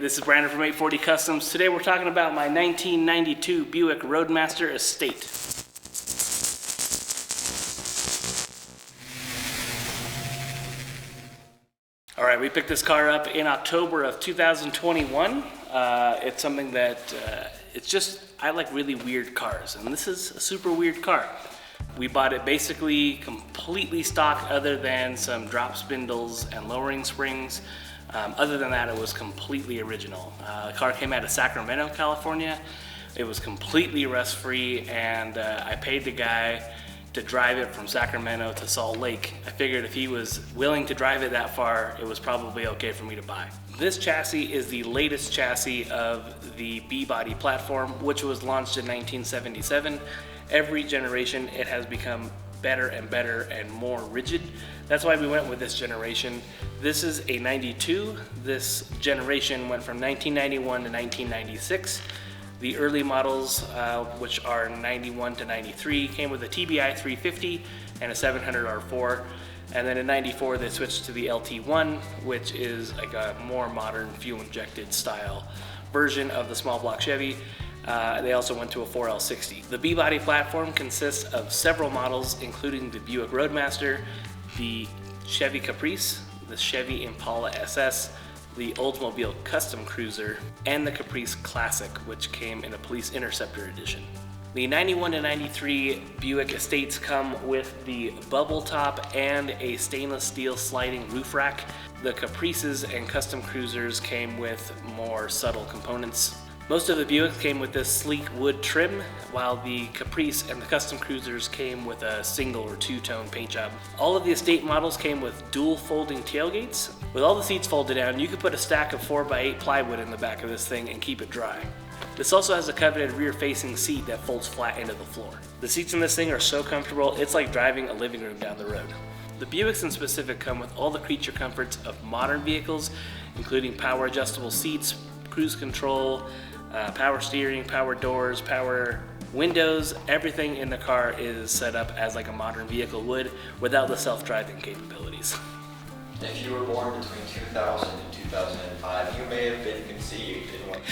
This is Brandon from 840 Customs. Today we're talking about my 1992 Buick Roadmaster Estate. All right, we picked this car up in October of 2021. It's something that, I like really weird cars, and this is a super weird car. We bought it basically completely stock other than some drop spindles and lowering springs. Other than that, it was completely original. The car came out of Sacramento, California. It was completely rust-free, and I paid the guy to drive it from Sacramento to Salt Lake. I figured if he was willing to drive it that far, it was probably okay for me to buy. This chassis is the latest chassis of the B-body platform, which was launched in 1977. Every generation, it has become better and better and more rigid. That's why we went with this generation. This is a 92. This generation went from 1991 to 1996. The early models, which are 91 to 93, came with a TBI 350 and a 700 R4. And then in 94, they switched to the LT1, which is like a more modern fuel-injected style version of the small block Chevy. They also went to a 4L60. The B-body platform consists of several models, including the Buick Roadmaster, the Chevy Caprice, the Chevy Impala SS, the Oldsmobile Custom Cruiser, and the Caprice Classic, which came in a Police Interceptor edition. The 91 to 93 Buick Estates come with the bubble top and a stainless steel sliding roof rack. The Caprices and Custom Cruisers came with more subtle components. Most of the Buicks came with this sleek wood trim, while the Caprice and the Custom Cruisers came with a single or two-tone paint job. All of the Estate models came with dual folding tailgates. With all the seats folded down, you could put a stack of 4x8 plywood in the back of this thing and keep it dry. This also has a coveted rear-facing seat that folds flat into the floor. The seats in this thing are so comfortable, it's like driving a living room down the road. The Buicks in specific come with all the creature comforts of modern vehicles, including power adjustable seats, cruise control, power steering, power doors, power windows. Everything in the car is set up as like a modern vehicle would, without the self-driving capabilities. If you were born between 2000 and 2005, you may have been conceived in one.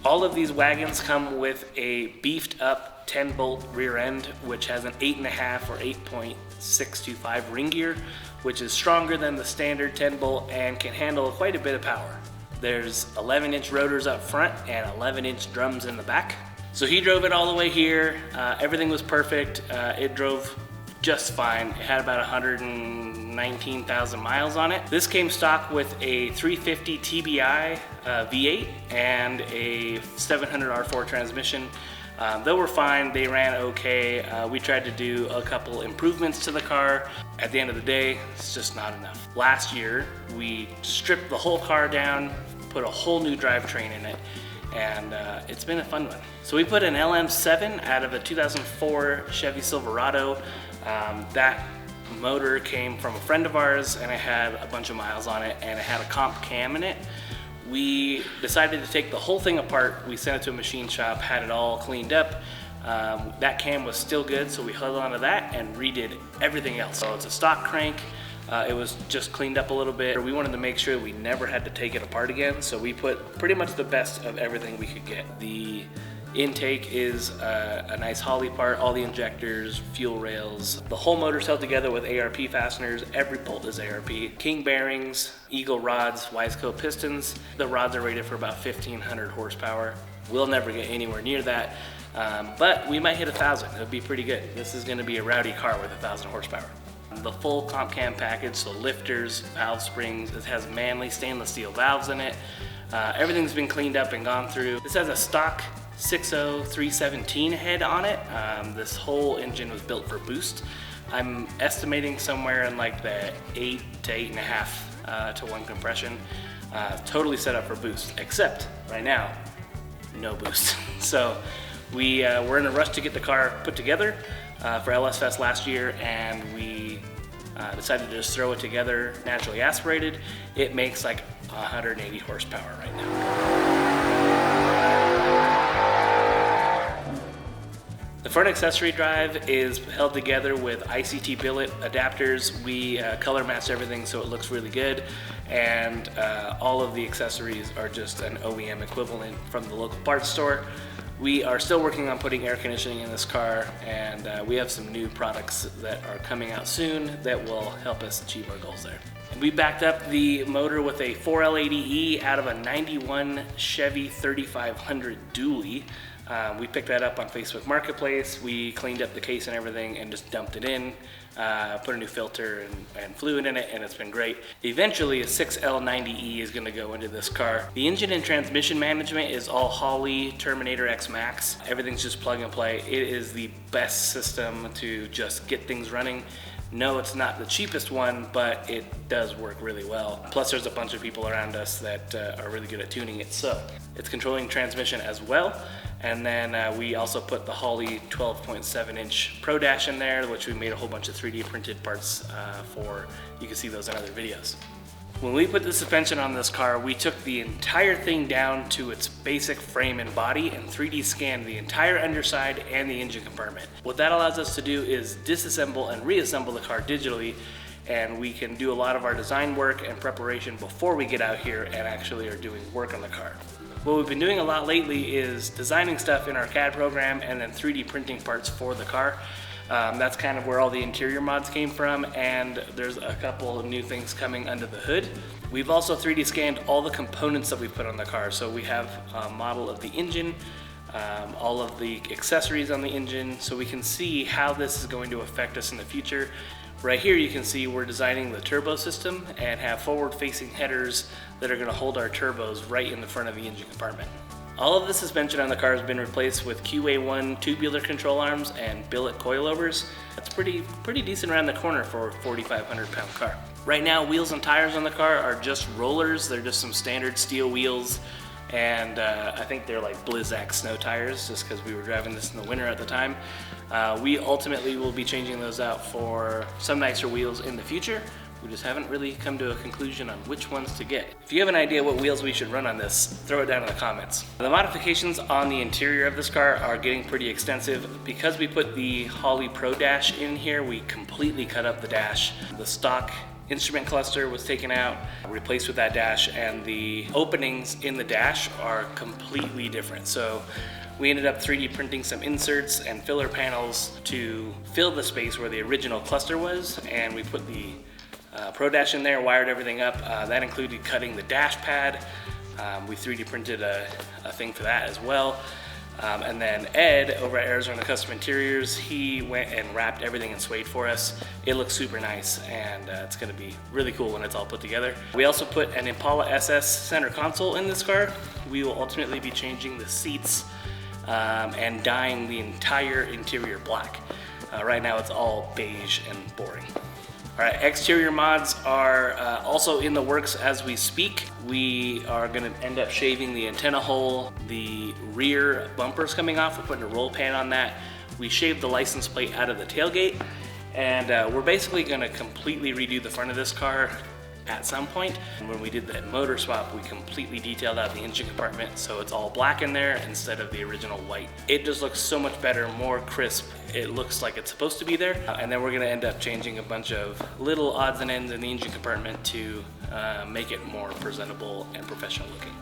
All of these wagons come with a beefed up 10-bolt rear end, which has an 8.5 or 8.625 ring gear, which is stronger than the standard 10-bolt and can handle quite a bit of power. There's 11-inch rotors up front and 11-inch drums in the back. So he drove it all the way here. Everything was perfect. It drove just fine. It had about 119,000 miles on it. This came stock with a 350 TBI V8 and a 700 R4 transmission. They were fine, they ran okay. We tried to do a couple improvements to the car. At the end of the day, it's just not enough. Last year, we stripped the whole car down, put a whole new drivetrain in it, and it's been a fun one. So we put an LM7 out of a 2004 Chevy Silverado. That motor came from a friend of ours, and it had a bunch of miles on it, and it had a comp cam in it. We decided to take the whole thing apart. We sent it to a machine shop, had it all cleaned up. That cam was still good, so we held on to that and redid everything else. So it's a stock crank. It was just cleaned up a little bit. We wanted to make sure we never had to take it apart again, so we put pretty much the best of everything we could get. The intake is a nice Holley part, all the injectors, fuel rails. The whole motor's held together with ARP fasteners. Every bolt is ARP. King bearings, Eagle rods, Wiseco pistons. The rods are rated for about 1,500 horsepower. We'll never get anywhere near that, but we might hit 1,000. It'll be pretty good. This is gonna be a rowdy car with 1,000 horsepower. The full comp cam package, so lifters, valve springs, it has manly stainless steel valves in it. Everything's been cleaned up and gone through. This has a stock 6.0 317 head on it. This whole engine was built for boost. I'm estimating somewhere in like the 8 to 8.5 to 1 compression. Totally set up for boost, except right now, no boost. So we're in a rush to get the car put together for LS Fest last year, and we decided to just throw it together naturally aspirated. It makes like 180 horsepower right now. The front accessory drive is held together with ICT billet adapters. We color match everything so it looks really good. and all of the accessories are just an OEM equivalent from the local parts store. We are still working on putting air conditioning in this car, and we have some new products that are coming out soon that will help us achieve our goals there. And we backed up the motor with a 4L80E out of a 91 Chevy 3500 dually. We picked that up on Facebook Marketplace. We cleaned up the case and everything and just dumped it in, put a new filter and fluid in it, and it's been great. Eventually a 6L90E is gonna go into this car. The engine and transmission management is all Holley Terminator X Max. Everything's just plug and play. It is the best system to just get things running. No, it's not the cheapest one, but it does work really well. Plus there's a bunch of people around us that are really good at tuning it. So it's controlling transmission as well. And then we also put the Holley 12.7-inch Pro Dash in there, which we made a whole bunch of 3D printed parts for. You can see those in other videos. When we put the suspension on this car, we took the entire thing down to its basic frame and body and 3D scanned the entire underside and the engine compartment. What that allows us to do is disassemble and reassemble the car digitally, and we can do a lot of our design work and preparation before we get out here and actually are doing work on the car. What we've been doing a lot lately is designing stuff in our CAD program and then 3D printing parts for the car. That's kind of where all the interior mods came from, and there's a couple of new things coming under the hood. We've also 3D scanned all the components that we put on the car. So we have a model of the engine, all of the accessories on the engine, so we can see how this is going to affect us in the future. Right here you can see we're designing the turbo system and have forward-facing headers that are going to hold our turbos right in the front of the engine compartment. All of the suspension on the car has been replaced with QA1 tubular control arms and billet coilovers. That's pretty decent around the corner for a 4,500 pound car. Right now, wheels and tires on the car are just rollers. They're just some standard steel wheels, and I think they're like Blizzak snow tires just because we were driving this in the winter at the time. We ultimately will be changing those out for some nicer wheels in the future. We just haven't really come to a conclusion on which ones to get. If you have an idea what wheels we should run on this, throw it down in the comments. The modifications on the interior of this car are getting pretty extensive. Because we put the Holley Pro Dash in here, we completely cut up the dash. The stock instrument cluster was taken out, replaced with that dash, and the openings in the dash are completely different. So we ended up 3D printing some inserts and filler panels to fill the space where the original cluster was, and we put the Pro Dash in there, wired everything up. That included cutting the dash pad. We 3D printed a thing for that as well. And then Ed over at Arizona Custom Interiors, he went and wrapped everything in suede for us. It looks super nice, and it's gonna be really cool when it's all put together. We also put an Impala SS center console in this car. We will ultimately be changing the seats and dyeing the entire interior black. Right now it's all beige and boring. All right, exterior mods are also in the works as we speak. We are gonna end up shaving the antenna hole, the rear bumpers coming off. We're putting a roll pan on that. We shaved the license plate out of the tailgate, and we're basically gonna completely redo the front of this car at some point. And when we did that motor swap, we completely detailed out the engine compartment, so it's all black in there instead of the original white. It just looks so much better, more crisp. It looks like it's supposed to be there. And then we're gonna end up changing a bunch of little odds and ends in the engine compartment to make it more presentable and professional looking.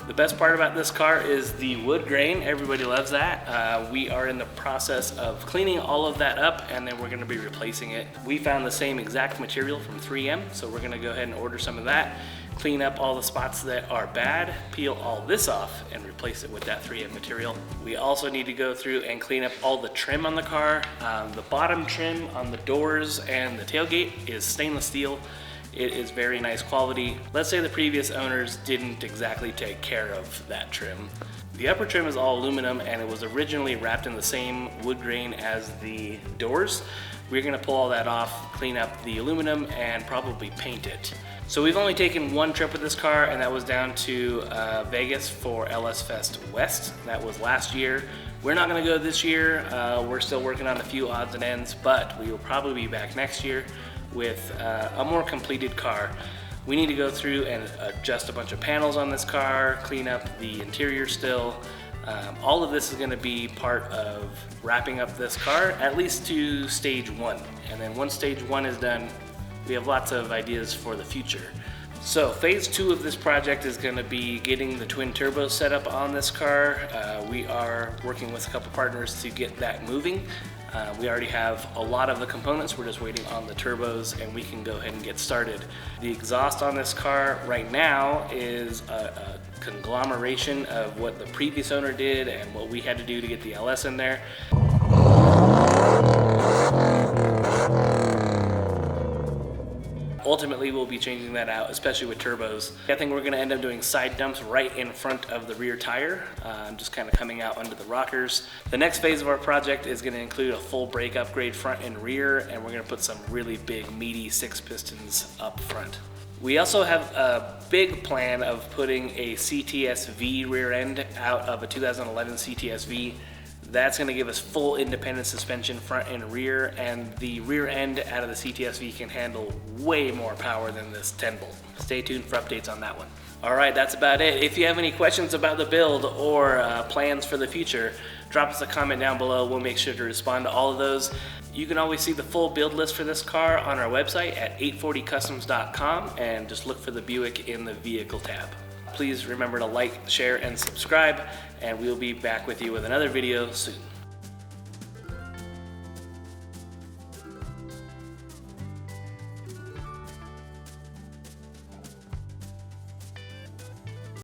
The best part about this car is the wood grain. Everybody loves that. We are in the process of cleaning all of that up, and then we're gonna be replacing it. We found the same exact material from 3M, so we're gonna go ahead and order some of that, clean up all the spots that are bad, peel all this off, and replace it with that 3M material. We also need to go through and clean up all the trim on the car. The bottom trim on the doors and the tailgate is stainless steel. It is very nice quality. Let's say the previous owners didn't exactly take care of that trim. The upper trim is all aluminum, and it was originally wrapped in the same wood grain as the doors. We're gonna pull all that off, clean up the aluminum, and probably paint it. So we've only taken one trip with this car, and that was down to Vegas for LS Fest West. That was last year. We're not gonna go this year. We're still working on a few odds and ends, but we will probably be back next year with a more completed car. We need to go through and adjust a bunch of panels on this car, clean up the interior still. All of this is gonna be part of wrapping up this car, at least to stage one. And then once stage one is done, we have lots of ideas for the future. So phase 2 of this project is going to be getting the twin turbos set up on this car. We are working with a couple partners to get that moving. We already have a lot of the components, we're just waiting on the turbos and we can go ahead and get started. The exhaust on this car right now is a conglomeration of what the previous owner did and what we had to do to get the LS in there. Ultimately, we'll be changing that out, especially with turbos. I think we're going to end up doing side dumps right in front of the rear tire, just kind of coming out under the rockers. The next phase of our project is going to include a full brake upgrade front and rear, and we're going to put some really big, meaty 6 pistons up front. We also have a big plan of putting a CTS-V rear end out of a 2011 CTS-V. That's going to give us full independent suspension front and rear, and the rear end out of the CTS-V can handle way more power than this 10 bolt. Stay tuned for updates on that one. All right, that's about it. If you have any questions about the build or plans for the future, drop us a comment down below. We'll make sure to respond to all of those. You can always see the full build list for this car on our website at 840customs.com, and just look for the Buick in the vehicle tab. Please remember to like, share, and subscribe, and we'll be back with you with another video soon.